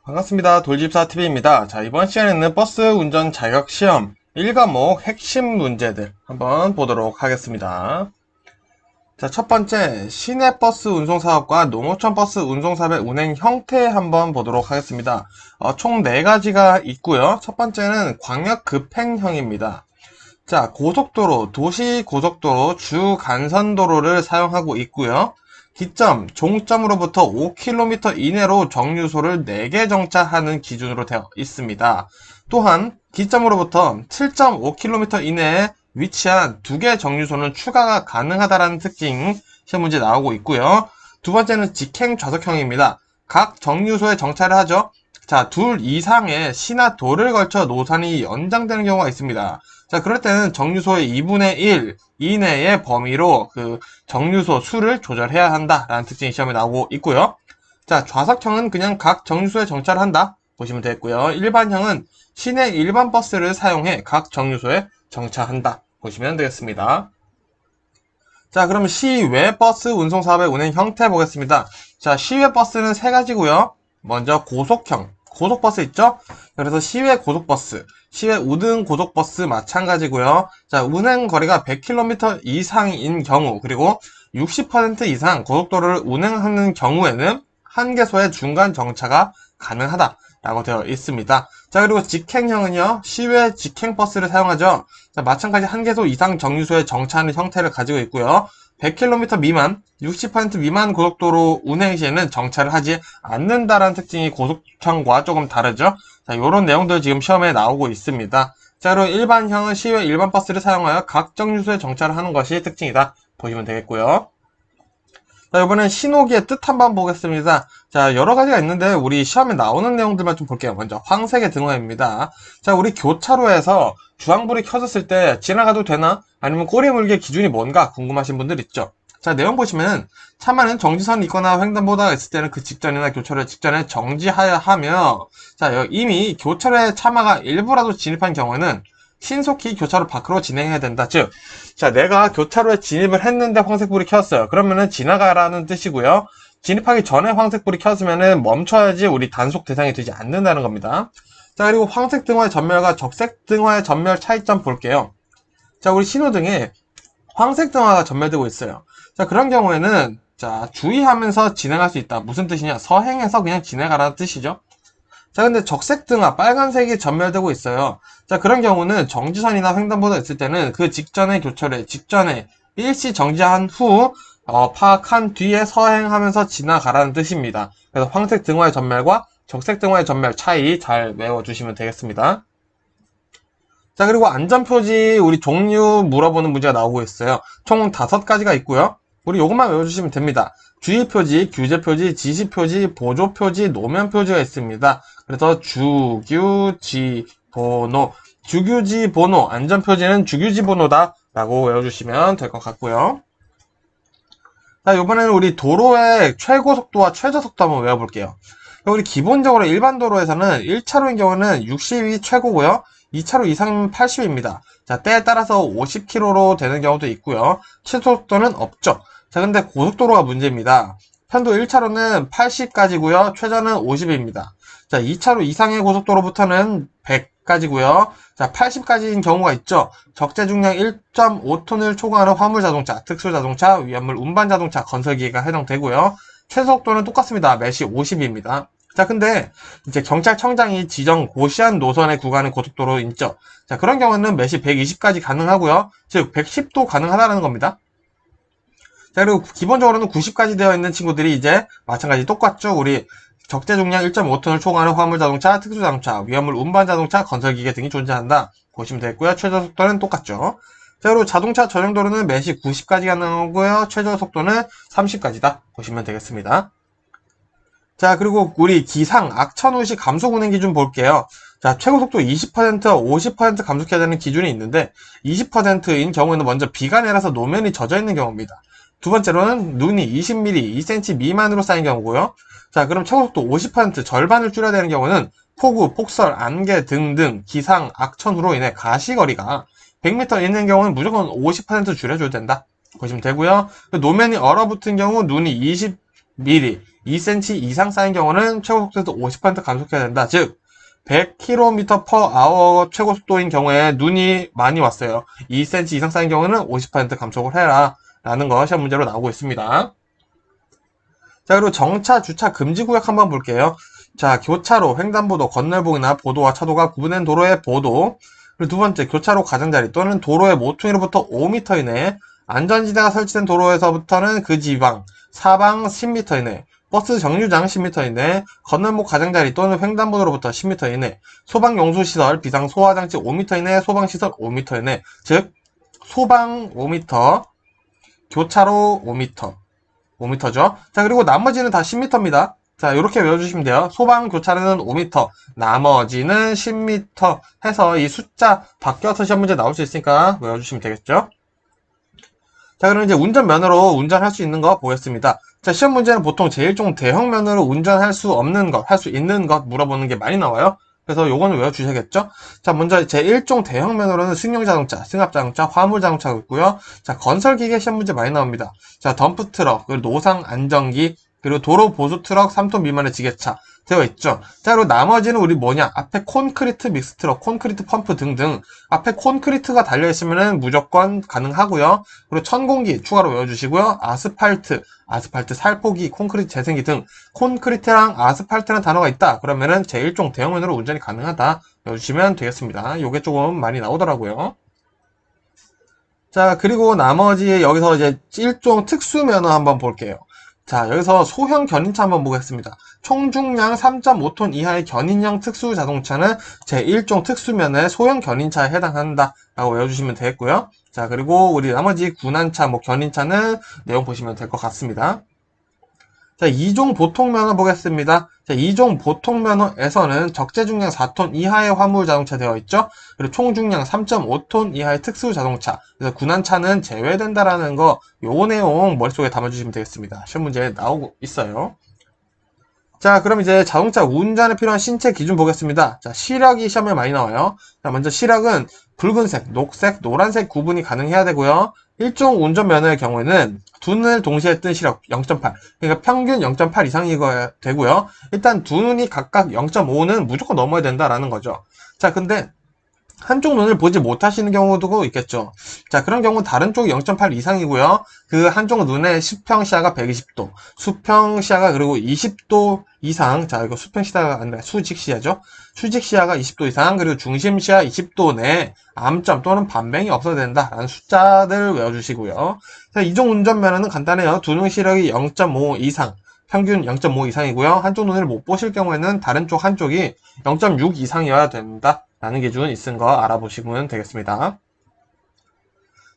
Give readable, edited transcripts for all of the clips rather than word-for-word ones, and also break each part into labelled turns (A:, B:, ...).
A: 반갑습니다. 돌집사TV입니다. 자, 이번 시간에는 버스 운전 자격 시험 1과목 핵심 문제들 한번 보도록 하겠습니다. 자, 첫 번째, 시내버스 운송사업과 농어촌 버스 운송사업의 운행 형태 한번 보도록 하겠습니다. 총 4가지가 있고요. 첫 번째는 광역급행형입니다. 자, 고속도로, 도시고속도로, 주간선도로를 사용하고 있고요. 기점, 종점으로부터 5km 이내로 정류소를 4개 정차하는 기준으로 되어 있습니다. 또한 기점으로부터 7.5km 이내에 위치한 2개 정류소는 추가가 가능하다는 특징 시험 문제 나오고 있고요. 두 번째는 직행 좌석형입니다. 각 정류소에 정차를 하죠. 자, 둘 이상의 시나 도를 걸쳐 노선이 연장되는 경우가 있습니다. 자, 그럴 때는 정류소의 2분의 1 이내의 범위로 그 정류소 수를 조절해야 한다라는 특징이 시험에 나오고 있고요. 자, 좌석형은 그냥 각 정류소에 정차를 한다 보시면 되겠고요. 일반형은 시내 일반 버스를 사용해 각 정류소에 정차한다 보시면 되겠습니다. 자, 그럼 시외 버스 운송 사업의 운행 형태 보겠습니다. 자, 시외 버스는 3가지고요. 먼저 고속형, 고속버스 있죠? 그래서 시외 고속버스, 시외 우등 고속버스 마찬가지고요. 자, 운행 거리가 100km 이상인 경우, 그리고 60% 이상 고속도로를 운행하는 경우에는 한 개소의 중간 정차가 가능하다라고 되어 있습니다. 자, 그리고 직행형은요, 시외 직행버스를 사용하죠. 자, 마찬가지 한 개소 이상 정류소에 정차하는 형태를 가지고 있고요. 100km 미만, 60% 미만 고속도로 운행 시에는 정차를 하지 않는다라는 특징이 고속형과 조금 다르죠. 자, 요런 내용들 지금 시험에 나오고 있습니다. 자, 그리고 일반형은 시외 일반 버스를 사용하여 각 정류소에 정차를 하는 것이 특징이다 보시면 되겠고요. 자, 이번엔 신호기의 뜻 한번 보겠습니다. 자, 여러 가지가 있는데 우리 시험에 나오는 내용들만 좀 볼게요. 먼저 황색의 등화입니다. 자, 우리 교차로에서 주황불이 켜졌을 때 지나가도 되나? 아니면 꼬리 물기의 기준이 뭔가 궁금하신 분들 있죠? 자, 내용 보시면 차만은 정지선이 있거나 횡단보도가 있을 때는 그 직전이나 교차로 직전에 정지하여 하며, 자, 이미 교차로에 차마가 일부라도 진입한 경우에는 신속히 교차로 밖으로 진행해야 된다. 즉, 자, 내가 교차로에 진입을 했는데 황색불이 켰어요. 그러면은 지나가라는 뜻이고요. 진입하기 전에 황색불이 켰으면은 멈춰야지 우리 단속 대상이 되지 않는다는 겁니다. 자, 그리고 황색 등화의 전멸과 적색 등화의 전멸 차이점 볼게요. 자, 우리 신호등에 황색 등화가 전멸되고 있어요. 자, 그런 경우에는 자, 주의하면서 진행할 수 있다. 무슨 뜻이냐? 서행해서 그냥 진행하라는 뜻이죠. 자, 근데 적색 등화, 빨간색이 전멸되고 있어요. 자, 그런 경우는 정지선이나 횡단보도가 있을 때는 그 직전의 교차로에, 직전에 일시 정지한 후, 파악한 뒤에 서행하면서 지나가라는 뜻입니다. 그래서 황색 등화의 전멸과 적색 등화의 전멸 차이 잘 외워주시면 되겠습니다. 자, 그리고 안전표지 우리 종류 물어보는 문제가 나오고 있어요. 총 5가지가 있고요. 우리 요것만 외워주시면 됩니다. 주의표지, 규제표지, 지시표지, 보조표지, 노면표지가 있습니다. 그래서 주규지 번호, 주규지 번호, 안전표지는 주규지 번호다 라고 외워주시면 될 것 같고요. 자, 이번에는 우리 도로의 최고속도와 최저속도 한번 외워볼게요. 우리 기본적으로 일반 도로에서는 1차로인 경우는 60이 최고고요. 2차로 이상이면 80입니다. 자, 때에 따라서 50km로 되는 경우도 있고요. 최소속도는 없죠. 자, 근데 고속도로가 문제입니다. 편도 1차로는 80까지고요. 최저는 50입니다. 자, 2차로 이상의 고속도로부터는 100까지고요. 자, 80까지인 경우가 있죠. 적재 중량 1.5톤을 초과하는 화물자동차, 특수자동차, 위험물 운반자동차, 건설기계가 해당되고요. 최소속도는 똑같습니다. 매시 50입니다. 자, 근데 이제 경찰청장이 지정 고시한 노선의 구간의 고속도로 있죠. 자, 그런 경우는 매시 120까지 가능하고요. 즉 110도 가능하다는 겁니다. 자, 그리고 기본적으로는 90까지 되어 있는 친구들이 이제 마찬가지 똑같죠. 우리 적재 중량 1.5톤을 초과하는 화물자동차, 특수자동차, 위험물 운반자동차, 건설기계 등이 존재한다 보시면 되겠고요. 최저속도는 똑같죠. 자, 그리고 자동차 전용도로는 매시 90까지 가능하고요. 최저속도는 30까지다 보시면 되겠습니다. 자, 그리고 우리 기상, 악천후시 감속 운행 기준 볼게요. 자, 최고속도 20%, 50% 감속해야 되는 기준이 있는데 20%인 경우에는 먼저 비가 내려서 노면이 젖어 있는 경우입니다. 두 번째로는 눈이 20mm, 2cm 미만으로 쌓인 경우고요. 자, 그럼 최고속도 50% 절반을 줄여야 되는 경우는 폭우, 폭설, 안개 등등 기상, 악천후로 인해 가시거리가 100m 있는 경우는 무조건 50% 줄여줘야 된다 보시면 되고요. 노면이 얼어붙은 경우 눈이 20mm, 2cm 이상 쌓인 경우는 최고 속도에서 50% 감속해야 된다. 즉 100km/h 최고 속도인 경우에 눈이 많이 왔어요. 2cm 이상 쌓인 경우는 50% 감속을 해라 라는 거 시험 문제로 나오고 있습니다. 자, 그리고 정차, 주차 금지 구역 한번 볼게요. 자, 교차로, 횡단보도, 건널봉이나 보도와 차도가 구분된 도로의 보도. 그리고 두 번째, 교차로 가장자리 또는 도로의 모퉁이로부터 5m 이내, 안전지대가 설치된 도로에서부터는 그 지방, 사방 10m 이내, 버스 정류장 10m 이내, 건널목 가장자리 또는 횡단보도로부터 10m 이내, 소방용수시설, 비상소화장치 5m 이내, 소방시설 5m 이내, 즉, 소방 5m, 교차로 5m죠. 자, 그리고 나머지는 다 10m입니다. 자, 이렇게 외워주시면 돼요. 소방 교차로는 5m, 나머지는 10m 해서 이 숫자 바뀌어서 시험 문제 나올 수 있으니까 외워주시면 되겠죠. 자, 그럼 이제 운전면허로 운전할 수 있는 거 보겠습니다. 자, 시험 문제는 보통 제1종 대형면허로 운전할 수 없는 것, 할 수 있는 것 물어보는 게 많이 나와요. 그래서 요거는 외워주셔야겠죠? 자, 먼저 제1종 대형면허로는 승용자동차, 승합자동차, 화물자동차가 있고요. 자, 건설기계 시험 문제 많이 나옵니다. 자, 덤프트럭, 그리고 노상안전기, 그리고 도로보수트럭 3톤 미만의 지게차 되어 있죠. 자, 그리고 나머지는 우리 뭐냐? 앞에 콘크리트 믹스트럭, 콘크리트 펌프 등등 앞에 콘크리트가 달려있으면 무조건 가능하고요. 그리고 천공기 추가로 외워주시고요. 아스팔트 살포기, 콘크리트 재생기 등 콘크리트랑 아스팔트라는 단어가 있다. 그러면은 제1종 대형면허로 운전이 가능하다. 외워주시면 되겠습니다. 요게 조금 많이 나오더라고요. 자, 그리고 나머지 여기서 이제 1종 특수면허 한번 볼게요. 자, 여기서 소형 견인차 한번 보겠습니다. 총중량 3.5톤 이하의 견인형 특수 자동차는 제1종 특수면허의 소형 견인차에 해당한다 라고 외워주시면 되겠고요. 자, 그리고 우리 나머지 군안차, 견인차는 내용 보시면 될 것 같습니다. 자, 2종 보통면허 보겠습니다. 자, 2종 보통면허에서는 적재중량 4톤 이하의 화물 자동차 되어 있죠. 그리고 총중량 3.5톤 이하의 특수 자동차. 그래서 군안차는 제외된다라는 거, 요 내용 머릿속에 담아주시면 되겠습니다. 시험 문제에 나오고 있어요. 자, 그럼 이제 자동차 운전에 필요한 신체 기준 보겠습니다. 자, 시력이 시험에 많이 나와요. 자, 먼저 시력은 붉은색, 녹색, 노란색 구분이 가능해야 되고요. 1종 운전면허의 경우에는 두 눈을 동시에 뜬 시력 0.8, 그러니까 평균 0.8 이상이 되고요. 일단 두 눈이 각각 0.5는 무조건 넘어야 된다라는 거죠. 자, 근데 한쪽 눈을 보지 못하시는 경우도 있겠죠. 자, 그런 경우 다른 쪽이 0.8 이상이고요. 그 한쪽 눈의 수평 시야가 120도, 수평 시야가 그리고 20도 이상, 자, 이거 수평 시야가 아니라 수직 시야죠. 수직 시야가 20도 이상, 그리고 중심 시야 20도 내에 암점 또는 반뱅이 없어야 된다라는 숫자들 외워주시고요. 자, 이종 운전면허는 간단해요. 두 눈 시력이 0.5 이상, 평균 0.5 이상이고요. 한쪽 눈을 못 보실 경우에는 다른 쪽 한쪽이 0.6 이상이어야 된다. 라는 기준 있은 거 알아보시면 되겠습니다.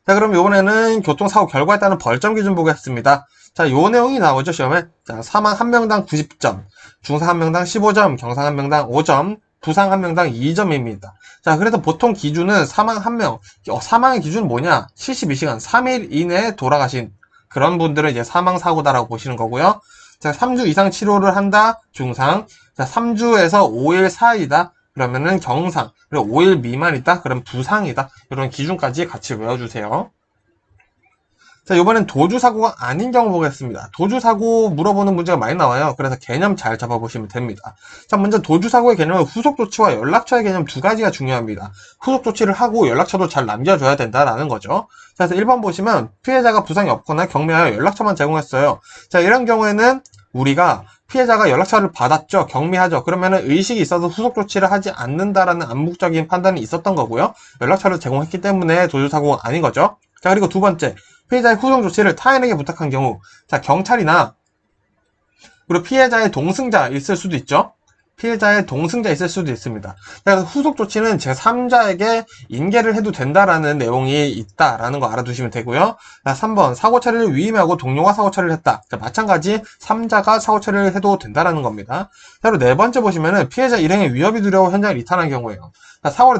A: 자, 그럼 이번에는 교통사고 결과에 따른 벌점 기준 보겠습니다. 자, 요 내용이 나오죠, 시험에. 자, 사망 1명당 90점, 중상 1명당 15점, 경상 1명당 5점, 부상 1명당 2점입니다. 자, 그래서 보통 기준은 사망 1명, 사망의 기준은 뭐냐? 72시간, 3일 이내에 돌아가신 그런 분들은 이제 사망사고다라고 보시는 거고요. 자, 3주 이상 치료를 한다, 중상. 자, 3주에서 5일 사이다. 그러면은 경상, 그리고 5일 미만이다? 그럼 부상이다. 이런 기준까지 같이 외워주세요. 자, 이번엔 도주사고가 아닌 경우 보겠습니다. 도주사고 물어보는 문제가 많이 나와요. 그래서 개념 잘 잡아보시면 됩니다. 자, 먼저 도주사고의 개념은 후속조치와 연락처의 개념 두 가지가 중요합니다. 후속조치를 하고 연락처도 잘 남겨줘야 된다라는 거죠. 자, 그래서 1번 보시면 피해자가 부상이 없거나 경미하여 연락처만 제공했어요. 자, 이런 경우에는 우리가 피해자가 연락처를 받았죠. 경미하죠. 그러면은 의식이 있어서 후속 조치를 하지 않는다라는 암묵적인 판단이 있었던 거고요. 연락처를 제공했기 때문에 도주사고가 아닌 거죠. 자, 그리고 두 번째, 피해자의 후속 조치를 타인에게 부탁한 경우, 자, 경찰이나 그리고 피해자의 동승자 있을 수도 있죠. 피해자의 동승자 있을 수도 있습니다. 그래서 후속 조치는 제3자에게 인계를 해도 된다라는 내용이 있다라는 거 알아두시면 되고요. 자, 3번 사고 처리를 위임하고 동료가 사고 처리를 했다. 자, 마찬가지 3자가 사고 처리를 해도 된다라는 겁니다. 자, 그리고 네 번째 보시면은 피해자 일행의 위협이 두려워 현장을 이탈한 경우예요. 자, 사고를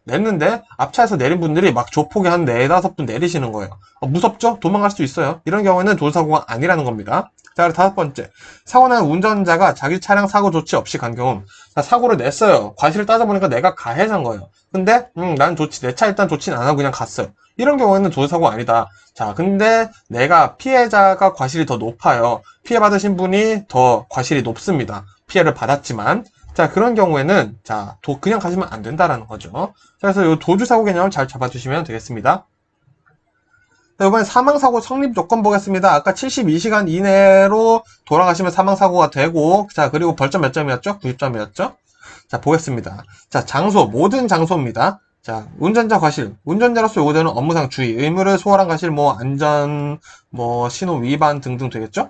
A: 냈는데 앞차에서 내린 분들이 막 조폭이 한 4, 5분 내리시는 거예요. 무섭죠? 도망갈 수도 있어요. 이런 경우에는 도주사고가 아니라는 겁니다. 자, 그리고 다섯 번째. 사고 난 운전자가 자기 차량 사고 조치 없이 간 경우. 자, 사고를 냈어요. 과실을 따져보니까 내가 가해자인 거예요. 근데, 난 조치, 내 차 일단 조치는 안 하고 그냥 갔어요. 이런 경우에는 도주사고 아니다. 자, 근데 내가 피해자가 과실이 더 높아요. 피해받으신 분이 더 과실이 높습니다. 피해를 받았지만. 자, 그런 경우에는, 자, 그냥 가시면 안 된다라는 거죠. 자, 그래서 이 도주사고 개념을 잘 잡아주시면 되겠습니다. 자, 이번엔 사망사고 성립 조건 보겠습니다. 아까 72시간 이내로 돌아가시면 사망사고가 되고, 자, 그리고 벌점 몇 점이었죠? 90점이었죠? 자, 보겠습니다. 자, 장소, 모든 장소입니다. 자, 운전자 과실. 운전자로서 요구되는 업무상 주의, 의무를 소홀한 과실, 안전, 신호 위반 등등 되겠죠?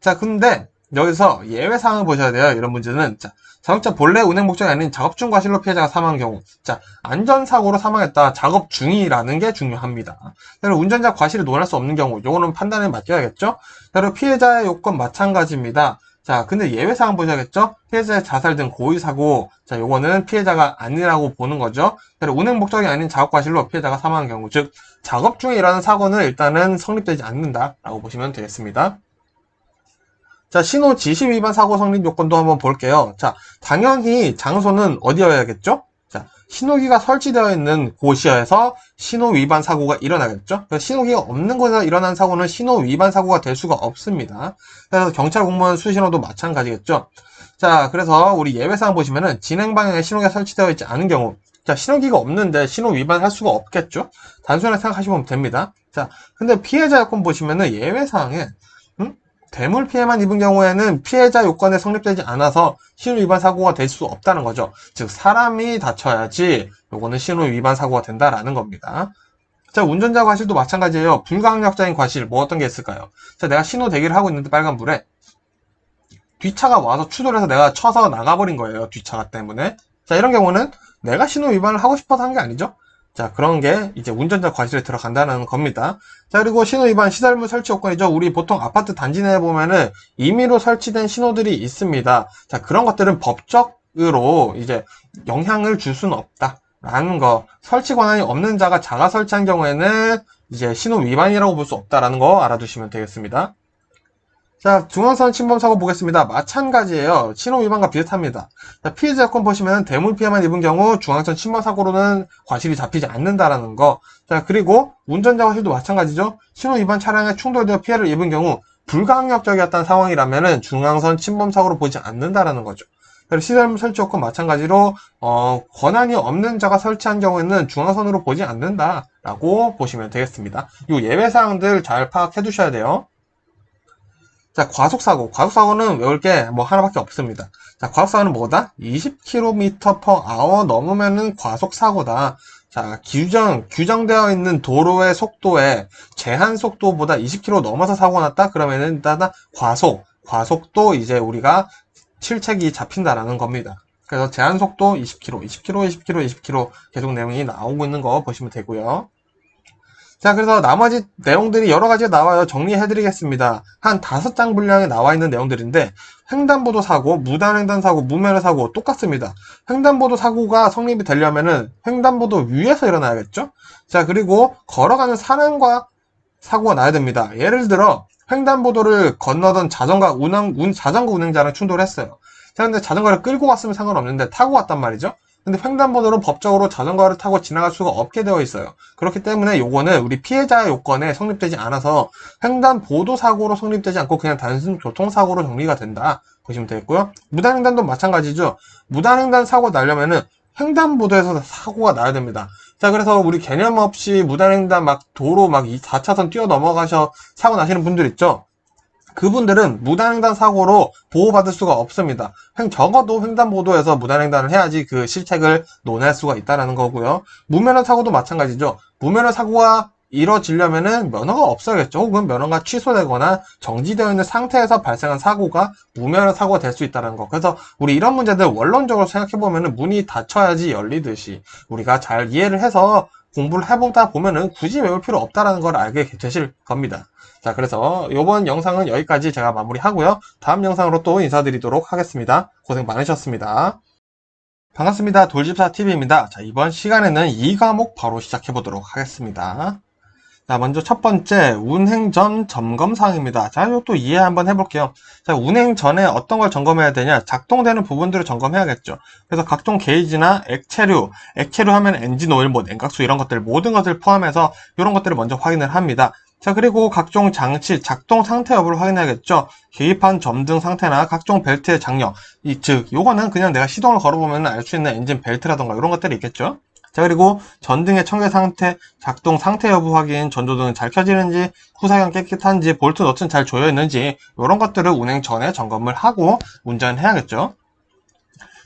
A: 자, 근데 여기서 예외사항을 보셔야 돼요. 이런 문제는. 자, 자동차 본래 운행 목적이 아닌 작업 중 과실로 피해자가 사망한 경우. 자, 안전사고로 사망했다. 작업 중이라는 게 중요합니다. 그리고 운전자 과실을 논할 수 없는 경우. 요거는 판단에 맡겨야겠죠? 그리고 피해자의 요건 마찬가지입니다. 자, 근데 예외사항 보셔야겠죠? 피해자의 자살 등 고의사고. 자, 요거는 피해자가 아니라고 보는 거죠. 그리고 운행 목적이 아닌 작업 과실로 피해자가 사망한 경우. 즉, 작업 중에 일어나는 사고는 일단은 성립되지 않는다라고 보시면 되겠습니다. 자, 신호 지시 위반 사고 성립 요건도 한번 볼게요. 자, 당연히 장소는 어디여야겠죠? 자, 신호기가 설치되어 있는 곳이어서 신호 위반 사고가 일어나겠죠? 신호기가 없는 곳에서 일어난 사고는 신호 위반 사고가 될 수가 없습니다. 그래서 경찰 공무원 수신호도 마찬가지겠죠? 자, 그래서 우리 예외사항 보시면은 진행 방향에 신호기가 설치되어 있지 않은 경우. 자, 신호기가 없는데 신호 위반할 수가 없겠죠? 단순하게 생각하시면 됩니다. 자, 근데 피해자 요건 보시면은 예외사항에 대물 피해만 입은 경우에는 피해자 요건에 성립되지 않아서 신호 위반 사고가 될 수 없다는 거죠. 즉 사람이 다쳐야지 요거는 신호 위반 사고가 된다라는 겁니다. 자, 운전자 과실도 마찬가지예요. 불가항력적인 과실 어떤 게 있을까요? 자, 내가 신호 대기를 하고 있는데 빨간불에 뒤차가 와서 추돌해서 내가 쳐서 나가버린 거예요. 뒤차가 때문에. 자, 이런 경우는 내가 신호 위반을 하고 싶어서 한 게 아니죠. 자, 그런 게 이제 운전자 과실에 들어간다는 겁니다. 자, 그리고 신호 위반 시설물 설치 요건이죠. 우리 보통 아파트 단지 내에 보면은 임의로 설치된 신호들이 있습니다. 자, 그런 것들은 법적으로 이제 영향을 줄 수는 없다라는 거. 설치 권한이 없는 자가 자가 설치한 경우에는 이제 신호 위반이라고 볼 수 없다라는 거 알아두시면 되겠습니다. 자, 중앙선 침범 사고 보겠습니다. 마찬가지예요. 신호 위반과 비슷합니다. 자, 피해자 요건 보시면 대물 피해만 입은 경우 중앙선 침범 사고로는 과실이 잡히지 않는다라는 거. 자, 그리고 운전자 과실도 마찬가지죠. 신호 위반 차량에 충돌되어 피해를 입은 경우 불가항력적이었던 상황이라면은 중앙선 침범 사고로 보지 않는다라는 거죠. 그리고 시설물 설치 요건 마찬가지로 권한이 없는 자가 설치한 경우에는 중앙선으로 보지 않는다라고 보시면 되겠습니다. 이 예외 사항들 잘 파악해 두셔야 돼요. 자, 과속사고. 과속사고는 외울 게 하나밖에 없습니다. 자, 과속사고는 뭐다? 20km/h 넘으면은 과속사고다. 자, 규정되어 있는 도로의 속도에 제한 속도보다 20km 넘어서 사고가 났다? 그러면은 일단 과속도 이제 우리가 실책이 잡힌다라는 겁니다. 그래서 제한 속도 20km, 20km 계속 내용이 나오고 있는 거 보시면 되고요. 자, 그래서 나머지 내용들이 여러 가지가 나와요. 정리해드리겠습니다. 한 5장 분량에 나와 있는 내용들인데, 횡단보도 사고, 무단횡단 사고, 무면허 사고 똑같습니다. 횡단보도 사고가 성립이 되려면은 횡단보도 위에서 일어나야겠죠? 자, 그리고 걸어가는 사람과 사고가 나야 됩니다. 예를 들어, 횡단보도를 건너던 자전거 운행자랑 충돌했어요. 자, 근데 자전거를 끌고 갔으면 상관없는데 타고 갔단 말이죠? 근데 횡단보도는 법적으로 자전거를 타고 지나갈 수가 없게 되어 있어요. 그렇기 때문에 요거는 우리 피해자 요건에 성립되지 않아서 횡단보도 사고로 성립되지 않고 그냥 단순 교통사고로 정리가 된다 보시면 되겠고요. 무단횡단도 마찬가지죠. 무단횡단 사고 나려면은 횡단보도에서 사고가 나야 됩니다. 자, 그래서 우리 개념 없이 무단횡단 도로 4차선 뛰어 넘어가셔 사고 나시는 분들 있죠. 그분들은 무단횡단 사고로 보호받을 수가 없습니다. 적어도 횡단보도에서 무단횡단을 해야지 그 실책을 논할 수가 있다는 거고요. 무면허 사고도 마찬가지죠. 무면허 사고가 이뤄지려면은 면허가 없어야겠죠. 혹은 면허가 취소되거나 정지되어 있는 상태에서 발생한 사고가 무면허 사고가 될 수 있다는 거. 그래서 우리 이런 문제들 원론적으로 생각해보면은 문이 닫혀야지 열리듯이 우리가 잘 이해를 해서 공부를 해보다 보면은 굳이 외울 필요 없다는 걸 알게 되실 겁니다. 자, 그래서 이번 영상은 여기까지 제가 마무리하고요. 다음 영상으로 또 인사드리도록 하겠습니다. 고생 많으셨습니다. 반갑습니다. 돌집사TV입니다. 자, 이번 시간에는 이 과목 바로 시작해보도록 하겠습니다. 자, 먼저 첫 번째, 운행 전 점검 사항입니다. 자, 이것도 이해 한번 해볼게요. 자, 운행 전에 어떤 걸 점검해야 되냐? 작동되는 부분들을 점검해야겠죠. 그래서 각종 게이지나 액체류 하면 엔진 오일, 뭐 냉각수 이런 것들, 모든 것을 포함해서 이런 것들을 먼저 확인을 합니다. 자, 그리고 각종 장치, 작동 상태 여부를 확인해야겠죠. 계기판 점등 상태나 각종 벨트의 장력, 즉, 요거는 그냥 내가 시동을 걸어보면 알 수 있는 엔진 벨트라던가 이런 것들이 있겠죠. 자, 그리고 전등의 청결 상태, 작동 상태 여부 확인, 전조등은 잘 켜지는지, 후사경 깨끗한지, 볼트 너트는 잘 조여 있는지 이런 것들을 운행 전에 점검을 하고 운전해야겠죠.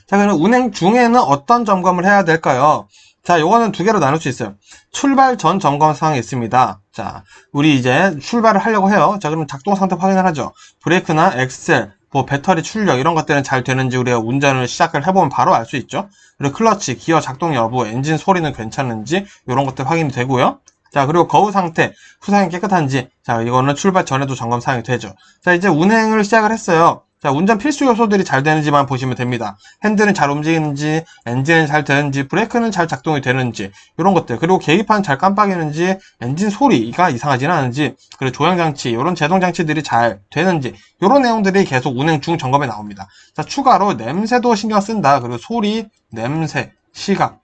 A: 자, 그럼 운행 중에는 어떤 점검을 해야 될까요? 자, 요거는 두 개로 나눌 수 있어요. 출발 전 점검 사항이 있습니다. 자, 우리 이제 출발을 하려고 해요. 자, 그럼 작동 상태 확인을 하죠. 브레이크나 엑셀, 뭐 배터리 출력 이런 것들은 잘 되는지 우리가 운전을 시작을 해보면 바로 알 수 있죠. 그리고 클러치, 기어 작동 여부, 엔진 소리는 괜찮은지 이런 것들 확인이 되고요. 자, 그리고 거우 상태, 후상이 깨끗한지, 자, 이거는 출발 전에도 점검 사항이 되죠. 자, 이제 운행을 시작을 했어요. 자, 운전 필수 요소들이 잘 되는지만 보시면 됩니다. 핸들은 잘 움직이는지, 엔진은 잘 되는지, 브레이크는 잘 작동이 되는지, 이런 것들. 그리고 계기판 잘 깜빡이는지, 엔진 소리가 이상하지는 않은지, 그리고 조향장치, 이런 제동장치들이 잘 되는지, 이런 내용들이 계속 운행 중 점검에 나옵니다. 자, 추가로 냄새도 신경 쓴다. 그리고 소리, 냄새, 시각.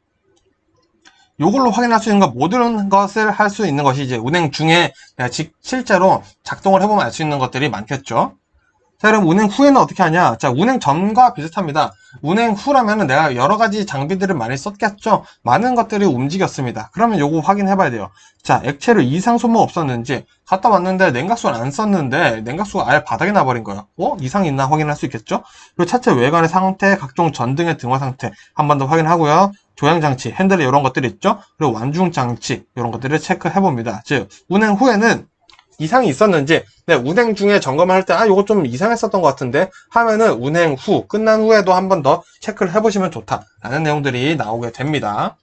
A: 요걸로 확인할 수 있는 것, 모든 것을 할 수 있는 것이 이제 운행 중에 내가 실제로 작동을 해보면 알 수 있는 것들이 많겠죠. 자, 그럼 운행 후에는 어떻게 하냐? 자, 운행 전과 비슷합니다. 운행 후라면은 내가 여러 가지 장비들을 많이 썼겠죠? 많은 것들이 움직였습니다. 그러면 요거 확인해 봐야 돼요. 자, 액체를 이상 소모 없었는지, 갔다 왔는데 냉각수를 안 썼는데 냉각수가 아예 바닥에 나버린 거예요. 이상이 있나 확인할 수 있겠죠? 그리고 차체 외관의 상태, 각종 전등의 등화 상태 한 번 더 확인하고요. 조향장치, 핸들에 이런 것들이 있죠? 그리고 완중장치, 이런 것들을 체크해 봅니다. 즉, 운행 후에는 이상이 있었는지, 네, 운행 중에 점검을 할 때, 요거 좀 이상했었던 것 같은데, 하면은 운행 후, 끝난 후에도 한 번 더 체크를 해보시면 좋다라는 내용들이 나오게 됩니다.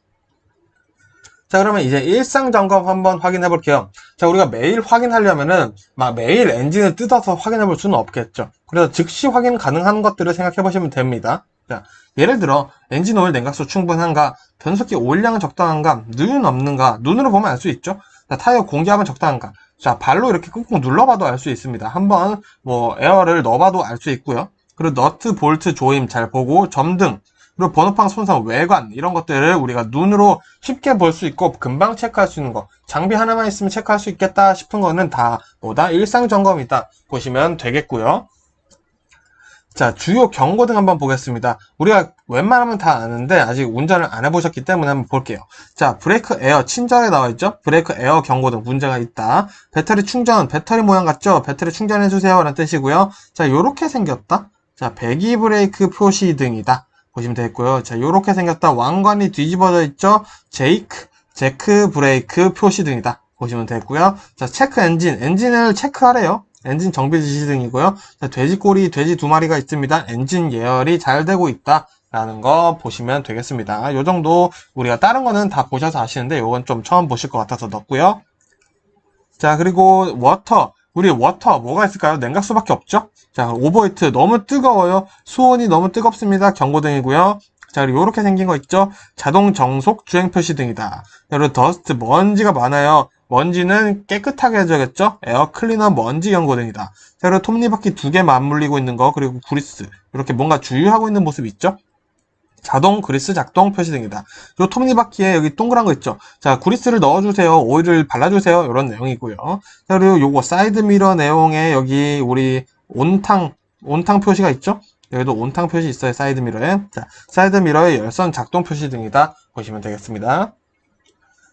A: 자, 그러면 이제 일상 점검 한번 확인해 볼게요. 자, 우리가 매일 확인하려면은, 막 매일 엔진을 뜯어서 확인해 볼 수는 없겠죠. 그래서 즉시 확인 가능한 것들을 생각해 보시면 됩니다. 자, 예를 들어, 엔진 오일 냉각수 충분한가, 변속기 오일량은 적당한가, 누유는 없는가, 눈으로 보면 알 수 있죠. 자, 타이어 공기압은 적당한가. 자, 발로 이렇게 꾹꾹 눌러봐도 알 수 있습니다. 한번 뭐 에어를 넣어봐도 알 수 있고요. 그리고 너트, 볼트 조임 잘 보고, 점등, 그리고 번호판 손상, 외관 이런 것들을 우리가 눈으로 쉽게 볼 수 있고 금방 체크할 수 있는 거, 장비 하나만 있으면 체크할 수 있겠다 싶은 거는 다 뭐다? 일상 점검이다 보시면 되겠고요. 자, 주요 경고등 한번 보겠습니다. 우리가 웬만하면 다 아는데 아직 운전을 안 해보셨기 때문에 한번 볼게요. 자, 브레이크 에어 친절하게 나와있죠? 브레이크 에어 경고등 문제가 있다. 배터리 충전, 배터리 모양 같죠? 배터리 충전해주세요 라는 뜻이고요. 자, 요렇게 생겼다. 자, 배기 브레이크 표시 등이다 보시면 되겠고요. 자, 요렇게 생겼다. 왕관이 뒤집어져 있죠? 제크 브레이크 표시 등이다 보시면 되겠고요. 자, 체크 엔진을 체크하래요. 엔진 정비 지시 등이고요. 자, 돼지꼬리, 돼지 두 마리가 있습니다. 엔진 예열이 잘 되고 있다 라는 거 보시면 되겠습니다. 요 정도 우리가 다른 거는 다 보셔서 아시는데 요건 좀 처음 보실 것 같아서 넣었고요. 자, 그리고 우리 워터 뭐가 있을까요? 냉각수밖에 없죠? 자, 오버히트 너무 뜨거워요. 수온이 너무 뜨겁습니다. 경고등이고요. 자, 그리고 이렇게 생긴 거 있죠? 자동 정속 주행 표시 등이다. 그리고 더스트 먼지가 많아요. 먼지는 깨끗하게 해줘야겠죠? 에어 클리너 먼지 경고등이다. 자, 그리고 톱니바퀴 두 개 맞물리고 있는 거, 그리고 그리스 이렇게 뭔가 주유하고 있는 모습 있죠? 자동 그리스 작동 표시 등이다. 요 톱니바퀴에 여기 동그란 거 있죠? 자, 그리스를 넣어주세요. 오일을 발라주세요. 이런 내용이고요. 자, 그리고 요거 사이드 미러 내용에 여기 우리 온탕 표시가 있죠? 여기도 온탕 표시 있어요. 사이드 미러에. 자, 사이드 미러의 열선 작동 표시 등이다 보시면 되겠습니다.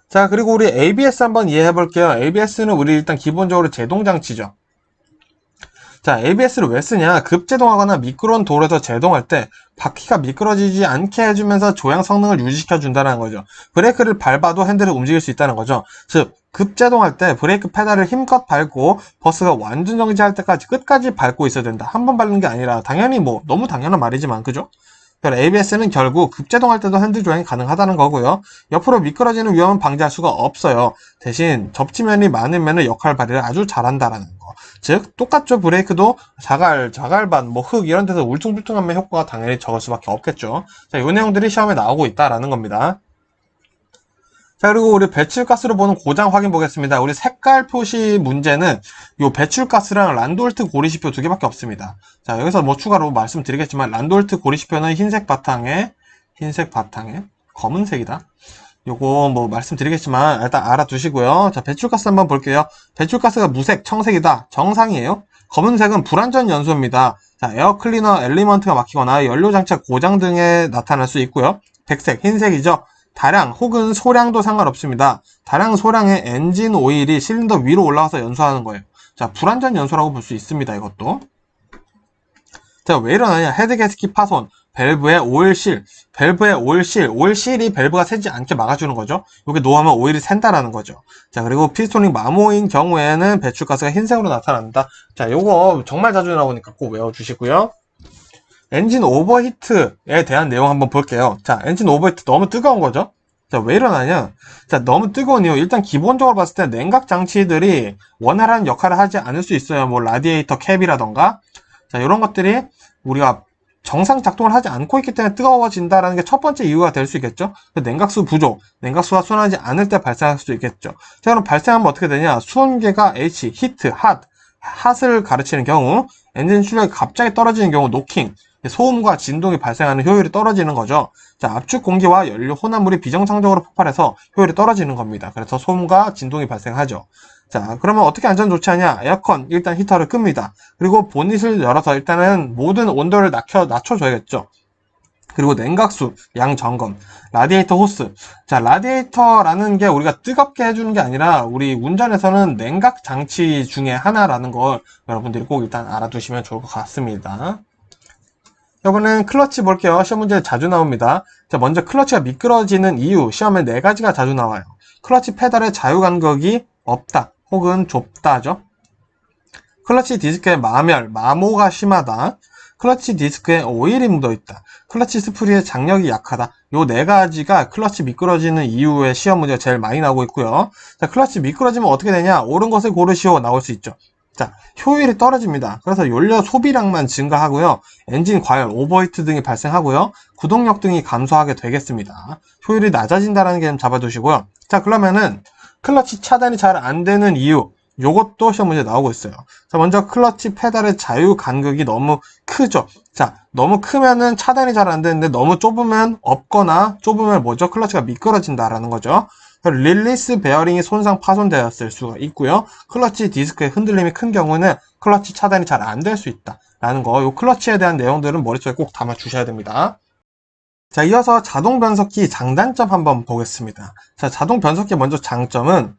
A: 자, 그리고 우리 ABS 한번 이해해 볼게요. ABS는 우리 일단 기본적으로 제동 장치죠. 자, ABS를 왜 쓰냐? 급제동하거나 미끄러운 도로에서 제동할 때 바퀴가 미끄러지지 않게 해주면서 조향 성능을 유지시켜 준다는 거죠. 브레이크를 밟아도 핸들을 움직일 수 있다는 거죠. 즉, 급제동할 때 브레이크 페달을 힘껏 밟고 버스가 완전 정지할 때까지 끝까지 밟고 있어야 된다. 한 번 밟는 게 아니라 당연히 너무 당연한 말이지만 그죠? ABS는 결국 급제동할 때도 핸들 조향이 가능하다는 거고요. 옆으로 미끄러지는 위험은 방지할 수가 없어요. 대신 접지면이 많으면 역할 발휘를 아주 잘한다라는 거. 즉 똑같죠. 브레이크도 자갈반, 흙 이런 데서 울퉁불퉁하면 효과가 당연히 적을 수밖에 없겠죠. 자, 이 내용들이 시험에 나오고 있다라는 겁니다. 자, 그리고 우리 배출가스로 보는 고장 확인 보겠습니다. 우리 색깔 표시 문제는 요 배출가스랑 란돌트 고리시표 두 개밖에 없습니다. 자, 여기서 뭐 추가로 말씀드리겠지만 란돌트 고리시표는 흰색 바탕에 검은색이다. 요거 뭐 말씀드리겠지만 일단 알아두시고요. 자, 배출가스 한번 볼게요. 배출가스가 무색, 청색이다. 정상이에요. 검은색은 불완전 연소입니다. 자, 에어클리너 엘리먼트가 막히거나 연료장치가 고장 등에 나타날 수 있고요. 백색, 흰색이죠. 다량 혹은 소량도 상관없습니다. 다량, 소량의 엔진 오일이 실린더 위로 올라가서 연소하는 거예요. 자, 불완전 연소라고 볼 수 있습니다. 이것도. 자, 왜 이러느냐? 헤드게스킷 파손, 밸브의 오일실, 오일실이 밸브가 새지 않게 막아주는 거죠. 이게 노하면 오일이 샌다라는 거죠. 자, 그리고 피스토닝 마모인 경우에는 배출가스가 흰색으로 나타난다. 자, 요거 정말 자주 나오니까 꼭 외워주시고요. 엔진 오버히트에 대한 내용 한번 볼게요. 자, 엔진 오버히트 너무 뜨거운 거죠? 자, 왜 일어나냐? 자, 너무 뜨거운 이유. 일단 기본적으로 봤을 때 냉각 장치들이 원활한 역할을 하지 않을 수 있어요. 뭐, 라디에이터 캡이라던가. 자, 이런 것들이 우리가 정상 작동을 하지 않고 있기 때문에 뜨거워진다라는 게 첫 번째 이유가 될 수 있겠죠. 냉각수 부족, 냉각수가 순환하지 않을 때 발생할 수도 있겠죠. 자, 그럼 발생하면 어떻게 되냐? 수온계가 H, 히트, 핫을 가르치는 경우, 엔진 출력이 갑자기 떨어지는 경우, 노킹, 소음과 진동이 발생하는 효율이 떨어지는 거죠. 자, 압축 공기와 연료 혼합물이 비정상적으로 폭발해서 효율이 떨어지는 겁니다. 그래서 소음과 진동이 발생하죠. 자, 그러면 어떻게 안전 조치하냐? 에어컨, 일단 히터를 끕니다. 그리고 보닛을 열어서 일단은 모든 온도를 낮춰줘야겠죠. 그리고 냉각수, 양 점검, 라디에이터 호스. 자, 라디에이터라는 게 우리가 뜨겁게 해주는 게 아니라 우리 운전에서는 냉각 장치 중에 하나라는 걸 여러분들이 꼭 일단 알아두시면 좋을 것 같습니다. 이번엔 클러치 볼게요. 시험 문제 자주 나옵니다. 자, 먼저 클러치가 미끄러지는 이유, 시험에 4가지가 자주 나와요. 클러치 페달의 자유 간격이 없다, 혹은 좁다죠. 클러치 디스크의 마모가 심하다. 클러치 디스크에 오일이 묻어있다. 클러치 스프리의 장력이 약하다. 요 4가지가 클러치 미끄러지는 이유의 시험 문제가 제일 많이 나오고 있고요. 자, 클러치 미끄러지면 어떻게 되냐? 옳은 것을 고르시오 나올 수 있죠. 자, 효율이 떨어집니다. 그래서 연료 소비량만 증가하고요. 엔진 과열, 오버히트 등이 발생하고요. 구동력 등이 감소하게 되겠습니다. 효율이 낮아진다는 게 좀 잡아두시고요. 자, 그러면은 클러치 차단이 잘 안 되는 이유, 요것도 시험 문제 나오고 있어요. 자, 먼저 클러치 페달의 자유 간격이 너무 크죠. 자, 너무 크면은 차단이 잘 안 되는데 너무 좁으면 없거나 좁으면 뭐죠? 클러치가 미끄러진다라는 거죠. 릴리스 베어링이 손상 파손되었을 수가 있고요. 클러치 디스크의 흔들림이 큰 경우는 클러치 차단이 잘 안 될 수 있다 라는 거, 요 클러치에 대한 내용들은 머릿속에 꼭 담아 주셔야 됩니다. 자, 이어서 자동 변속기 장단점 한번 보겠습니다. 자, 자동 변속기 먼저 장점은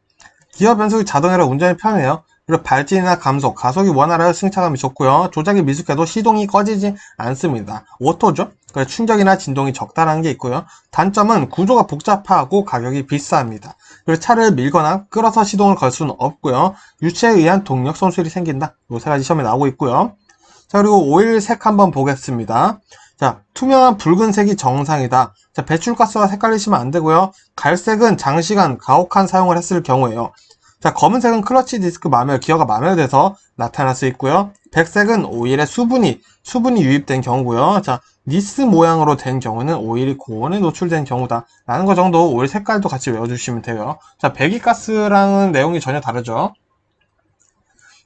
A: 기어 변속이 자동이라 운전이 편해요. 그리고 발진이나 감속, 가속이 원활하여 승차감이 좋고요. 조작이 미숙해도 시동이 꺼지지 않습니다. 오토죠? 그래서 충격이나 진동이 적다라는 게 있고요. 단점은 구조가 복잡하고 가격이 비쌉니다. 그리고 차를 밀거나 끌어서 시동을 걸 수는 없고요. 유체에 의한 동력 손실이 생긴다. 이 3가지 시험에 나오고 있고요. 자, 그리고 오일 색 한번 보겠습니다. 자, 투명한 붉은색이 정상이다. 자, 배출가스와 헷갈리시면 안 되고요. 갈색은 장시간 가혹한 사용을 했을 경우에요. 자, 검은색은 클러치 디스크 기어가 마멸돼서 나타날 수 있고요. 백색은 오일에 수분이 유입된 경우고요. 자, 니스 모양으로 된 경우는 오일이 고온에 노출된 경우다 라는 거 정도 오일 색깔도 같이 외워주시면 돼요. 자, 배기가스랑은 내용이 전혀 다르죠.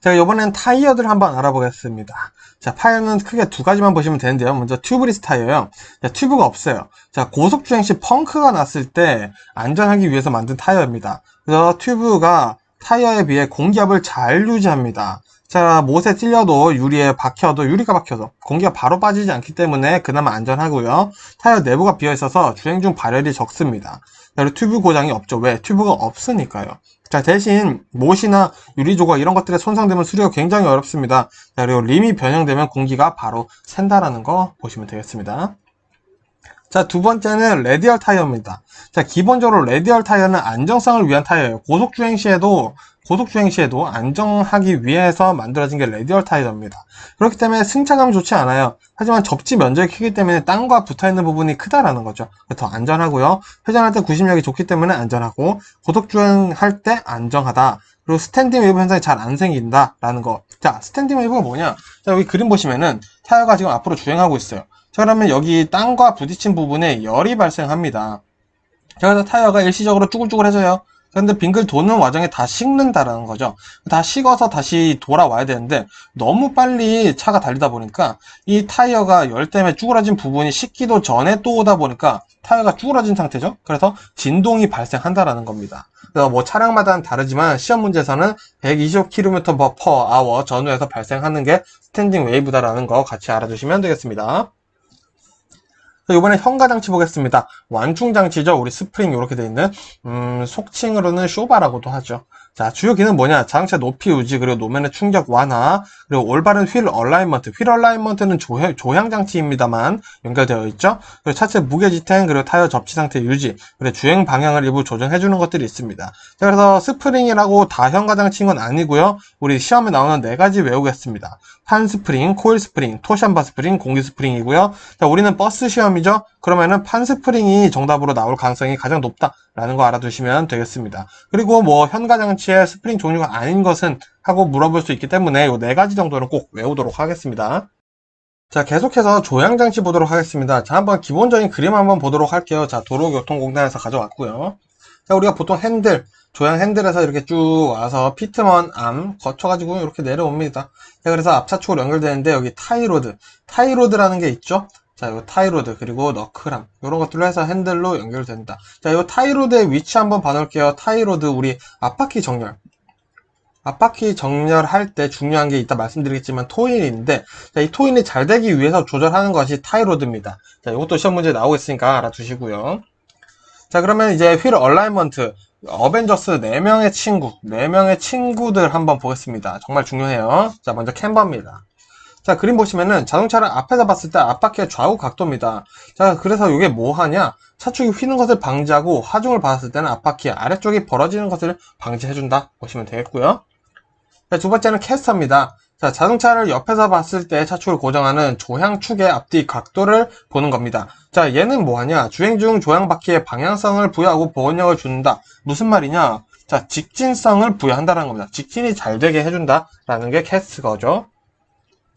A: 자, 이번엔 타이어들 한번 알아보겠습니다. 자, 타이어는 크게 2가지만 보시면 되는데요. 먼저 튜브리스 타이어요. 자, 튜브가 없어요. 자, 고속주행 시 펑크가 났을 때 안전하기 위해서 만든 타이어입니다. 그래서 튜브가 타이어에 비해 공기압을 잘 유지합니다. 자, 못에 찔려도 유리가 박혀도 공기가 바로 빠지지 않기 때문에 그나마 안전하고요. 타이어 내부가 비어있어서 주행 중 발열이 적습니다. 그리고 튜브 고장이 없죠. 왜? 튜브가 없으니까요. 자, 대신 못이나 유리 조각 이런 것들에 손상되면 수리가 굉장히 어렵습니다. 자, 그리고 림이 변형되면 공기가 바로 샌다라는 거 보시면 되겠습니다. 자, 2번째는 레디얼 타이어입니다. 자, 기본적으로 레디얼 타이어는 안정성을 위한 타이어예요. 고속주행 시에도 안정하기 위해서 만들어진 게 레디얼 타이어입니다. 그렇기 때문에 승차감이 좋지 않아요. 하지만 접지 면적이 크기 때문에 땅과 붙어있는 부분이 크다라는 거죠. 더 안전하고요. 회전할 때 구심력이 좋기 때문에 안전하고, 고속주행할 때 안정하다. 그리고 스탠딩 웨이브 현상이 잘 안 생긴다라는 거. 자, 스탠딩 웨이브가 뭐냐? 자, 여기 그림 보시면은 타이어가 지금 앞으로 주행하고 있어요. 자, 그러면 여기 땅과 부딪힌 부분에 열이 발생합니다. 자, 그래서 타이어가 일시적으로 쭈글쭈글해져요. 근데 빙글 도는 와중에 다 식는다라는 거죠. 다 식어서 다시 돌아와야 되는데 너무 빨리 차가 달리다 보니까 이 타이어가 열 때문에 쭈그러진 부분이 식기도 전에 또 오다 보니까 타이어가 쭈그러진 상태죠. 그래서 진동이 발생한다라는 겁니다. 그래서 뭐 차량마다는 다르지만 시험 문제에서는 125km/h 전후에서 발생하는 게 스탠딩 웨이브다라는 거 같이 알아두시면 되겠습니다. 이번에 현가장치 보겠습니다. 완충장치죠. 우리 스프링 이렇게 되어 있는 속칭으로는 쇼바라고도 하죠. 자, 주요 기능은 뭐냐? 자동차 높이 유지, 그리고 노면의 충격 완화, 그리고 올바른 휠 얼라인먼트. 휠 얼라인먼트는 조향장치입니다만 연결되어 있죠. 그리고 차체 무게 지탱, 그리고 타이어 접지 상태 유지, 그리고 주행 방향을 일부 조정해주는 것들이 있습니다. 자, 그래서 스프링이라고 다 현가장치인 건 아니고요. 우리 시험에 나오는 4가지 외우겠습니다. 판 스프링, 코일 스프링, 토샴바 스프링, 공기 스프링이고요. 자, 우리는 버스 시험이죠. 그러면은 판 스프링이 정답으로 나올 가능성이 가장 높다라는 거 알아두시면 되겠습니다. 그리고 뭐 현가장치의 스프링 종류가 아닌 것은 하고 물어볼 수 있기 때문에 이 4가지 정도는 꼭 외우도록 하겠습니다. 자, 계속해서 조향장치 보도록 하겠습니다. 자, 한번 기본적인 그림 한번 보도록 할게요. 자, 도로교통공단에서 가져왔고요. 자, 우리가 보통 핸들, 조향 핸들에서 이렇게 쭉 와서 피트먼 암 거쳐가지고 이렇게 내려옵니다. 자, 그래서 앞차축으로 연결되는데 여기 타이로드라는 게 있죠. 자, 이 타이로드, 그리고 너클함, 이런 것들로 해서 핸들로 연결된다. 자, 이 타이로드의 위치 한번 봐놓을게요. 타이로드, 우리 앞바퀴 정렬할 때 중요한 게 이따 말씀드리겠지만 토인인데, 자, 이 토인이 잘 되기 위해서 조절하는 것이 타이로드입니다. 자, 이것도 시험 문제 나오고 있으니까 알아두시고요. 자, 그러면 이제 휠 얼라인먼트, 어벤져스 4명의 친구들 한번 보겠습니다. 정말 중요해요. 자, 먼저 캠버입니다. 자, 그림 보시면은 자동차를 앞에서 봤을 때 앞바퀴의 좌우 각도입니다. 자, 그래서 이게 뭐 하냐? 차축이 휘는 것을 방지하고 하중을 받았을 때는 앞바퀴 아래쪽이 벌어지는 것을 방지해준다 보시면 되겠고요. 자, 두 번째는 캐스터입니다. 자, 자동차를 옆에서 봤을 때 차축을 고정하는 조향축의 앞뒤 각도를 보는 겁니다. 자, 얘는 뭐 하냐? 주행 중 조향바퀴에 방향성을 부여하고 보온력을 준다. 무슨 말이냐? 자, 직진성을 부여한다는 겁니다. 직진이 잘 되게 해준다라는 게 캐스터죠.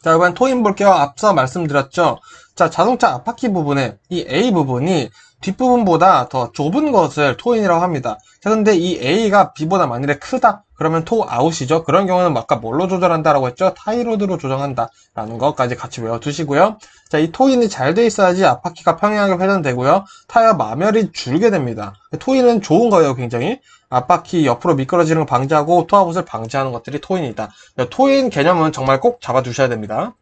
A: 자, 이번 토인 볼게요. 앞서 말씀드렸죠. 자, 자동차 앞바퀴 부분에 이 A 부분이 뒷부분보다 더 좁은 것을 토인이라고 합니다. 자, 근데 이 A가 B보다 만일에 크다? 그러면 토 아웃이죠. 그런 경우는 아까 뭘로 조절한다라고 했죠? 타이로드로 조정한다라는 것까지 같이 외워두시고요. 자, 이 토인이 잘 돼 있어야지 앞바퀴가 평행하게 회전되고요. 타이어 마멸이 줄게 됩니다. 토인은 좋은 거예요, 굉장히. 앞바퀴 옆으로 미끄러지는 걸 방지하고 토아웃을 방지하는 것들이 토인이다. 토인 개념은 정말 꼭 잡아두셔야 됩니다.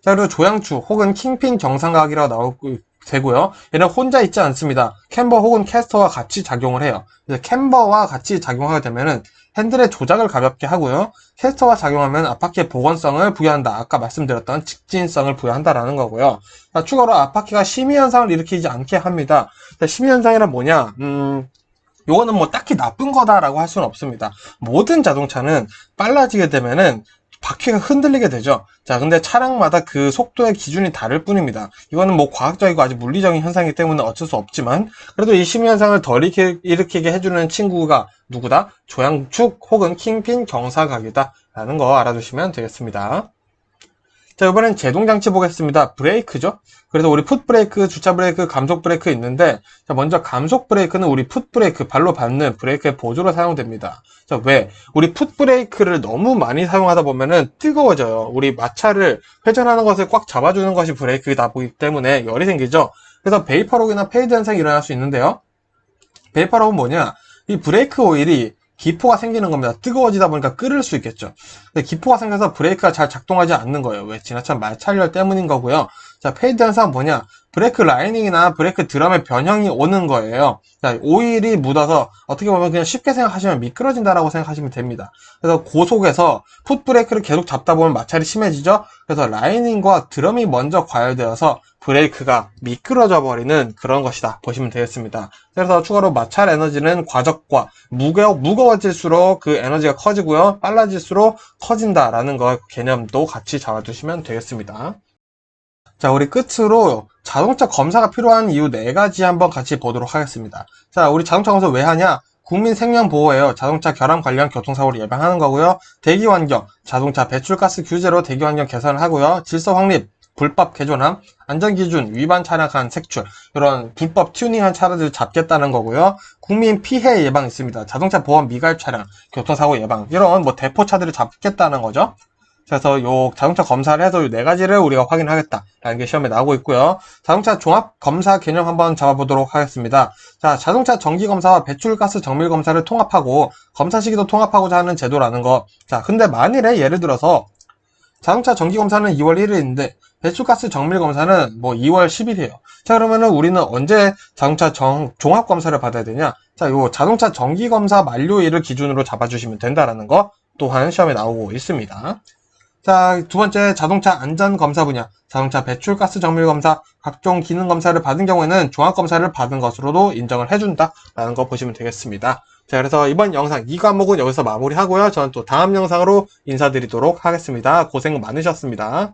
A: 자, 그리고 조향축 혹은 킹핀 정상각이라고 나오고 되고요. 얘는 혼자 있지 않습니다. 캠버 혹은 캐스터와 같이 작용을 해요. 그래서 캠버와 같이 작용하게 되면은 핸들의 조작을 가볍게 하고요. 캐스터와 작용하면 앞바퀴의 보건성을 부여한다. 아까 말씀드렸던 직진성을 부여한다라는 거고요. 자, 추가로 앞바퀴가 심의현상을 일으키지 않게 합니다. 심의현상이란 뭐냐? 요거는 뭐 딱히 나쁜 거다라고 할 수는 없습니다. 모든 자동차는 빨라지게 되면은 바퀴가 흔들리게 되죠. 자, 근데 차량마다 그 속도의 기준이 다를 뿐입니다. 이거는 뭐 과학적이고 아주 물리적인 현상이기 때문에 어쩔 수 없지만, 그래도 이 심의 현상을 덜 일으키게 해주는 친구가 누구다? 조향축 혹은 킹핀 경사각이다 라는 거 알아두시면 되겠습니다. 자, 이번엔 제동장치 보겠습니다. 브레이크죠. 그래서 우리 풋브레이크, 주차브레이크, 감속브레이크 있는데, 자, 먼저 감속브레이크는 우리 풋브레이크, 발로 밟는 브레이크의 보조로 사용됩니다. 자, 왜? 우리 풋브레이크를 너무 많이 사용하다 보면은 뜨거워져요. 우리 마찰을 회전하는 것을 꽉 잡아주는 것이 브레이크이다 보기 때문에 열이 생기죠. 그래서 베이퍼록이나 페이드 현상이 일어날 수 있는데요. 베이퍼록은 뭐냐? 이 브레이크 오일이 기포가 생기는 겁니다. 뜨거워지다 보니까 끓을 수 있겠죠. 근데 기포가 생겨서 브레이크가 잘 작동하지 않는 거예요. 왜? 지나친 마찰열 때문인 거고요. 자, 페이드 현상은 뭐냐? 브레이크 라이닝이나 브레이크 드럼의 변형이 오는 거예요. 자, 오일이 묻어서 어떻게 보면 그냥 쉽게 생각하시면 미끄러진다라고 생각하시면 됩니다. 그래서 고속에서 풋브레이크를 계속 잡다 보면 마찰이 심해지죠. 그래서 라이닝과 드럼이 먼저 과열되어서 브레이크가 미끄러져 버리는 그런 것이다 보시면 되겠습니다. 그래서 추가로 마찰 에너지는 과적과 무거워질수록 그 에너지가 커지고요. 빨라질수록 커진다라는 거 개념도 같이 잡아두시면 되겠습니다. 자, 우리 끝으로 자동차 검사가 필요한 이유 4가지 한번 같이 보도록 하겠습니다. 자, 우리 자동차 검사 왜 하냐? 국민 생명 보호예요. 자동차 결함 관련 교통사고를 예방하는 거고요. 대기환경, 자동차 배출가스 규제로 대기환경 개선을 하고요. 질서 확립, 불법 개조남, 안전기준 위반 차량한 색출, 이런 불법 튜닝한 차량들을 잡겠다는 거고요. 국민 피해 예방 있습니다. 자동차 보험 미가입 차량, 교통사고 예방, 이런 뭐 대포차들을 잡겠다는 거죠. 그래서 요 자동차 검사를 해서 요 네 가지를 우리가 확인하겠다라는 게 시험에 나오고 있고요. 자동차 종합 검사 개념 한번 잡아보도록 하겠습니다. 자, 자동차 정기 검사와 배출가스 정밀 검사를 통합하고 검사 시기도 통합하고자 하는 제도라는 거. 자, 근데 만일에 예를 들어서 자동차 정기 검사는 2월 1일인데 배출가스 정밀 검사는 뭐 2월 10일이에요. 자, 그러면은 우리는 언제 자동차 종합 검사를 받아야 되냐? 자, 요 자동차 정기 검사 만료일을 기준으로 잡아주시면 된다라는 거 또한 시험에 나오고 있습니다. 자, 두 번째 자동차 안전 검사 분야, 자동차 배출가스 정밀 검사, 각종 기능 검사를 받은 경우에는 종합 검사를 받은 것으로도 인정을 해준다라는 거 보시면 되겠습니다. 자, 그래서 이번 영상 이 과목은 여기서 마무리하고요. 저는 또 다음 영상으로 인사드리도록 하겠습니다. 고생 많으셨습니다.